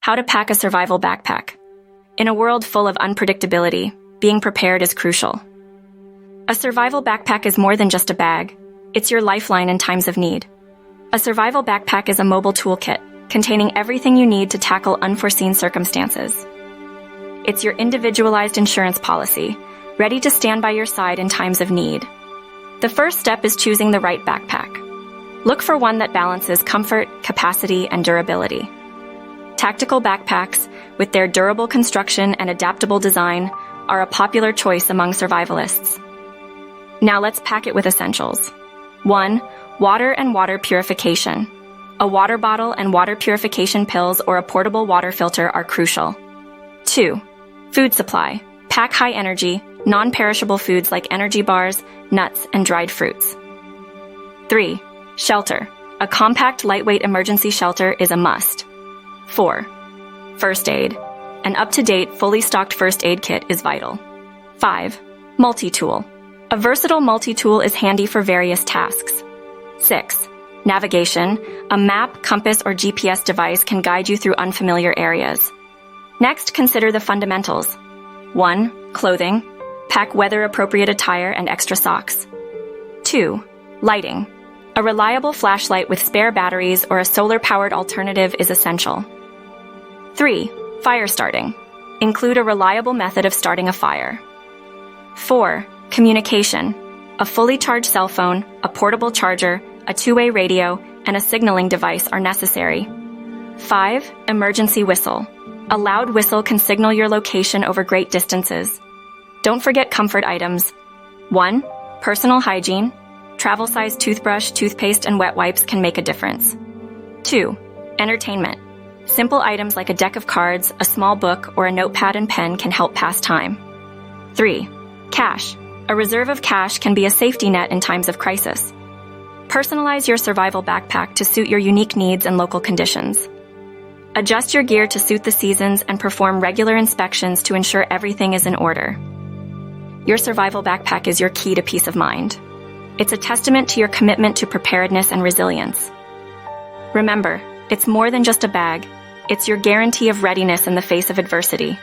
How to pack a survival backpack. In a world full of unpredictability, being prepared is crucial. A survival backpack is more than just a bag. It's your lifeline in times of need. A survival backpack is a mobile toolkit containing everything you need to tackle unforeseen circumstances. It's your individualized insurance policy, ready to stand by your side in times of need. The first step is choosing the right backpack. Look for one that balances comfort, capacity, and durability. Tactical backpacks, with their durable construction and adaptable design, are a popular choice among survivalists. Now let's pack it with essentials. 1. Water and water purification. A water bottle and water purification pills or a portable water filter are crucial. 2. Food supply. Pack high-energy, non-perishable foods like energy bars, nuts, and dried fruits. 3. Shelter. A compact, lightweight emergency shelter is a must. 4. First aid. An up-to-date, fully stocked first aid kit is vital. 5. Multi-tool. A versatile multi-tool is handy for various tasks. 6. Navigation. A map, compass, or GPS device can guide you through unfamiliar areas. Next, consider the fundamentals. 1. Clothing. Pack weather-appropriate attire and extra socks. 2. Lighting. A reliable flashlight with spare batteries or a solar-powered alternative is essential. 3. Fire starting. Include a reliable method of starting a fire. 4. Communication. A fully charged cell phone, a portable charger, a two-way radio, and a signaling device are necessary. 5. Emergency whistle. A loud whistle can signal your location over great distances. Don't forget comfort items. 1. Personal hygiene. Travel-sized toothbrush, toothpaste, and wet wipes can make a difference. 2. Entertainment. Simple items like a deck of cards, a small book, or a notepad and pen can help pass time. 3. Cash. A reserve of cash can be a safety net in times of crisis. Personalize your survival backpack to suit your unique needs and local conditions. Adjust your gear to suit the seasons and perform regular inspections to ensure everything is in order. Your survival backpack is your key to peace of mind. It's a testament to your commitment to preparedness and resilience. Remember, it's more than just a bag. It's your guarantee of readiness in the face of adversity.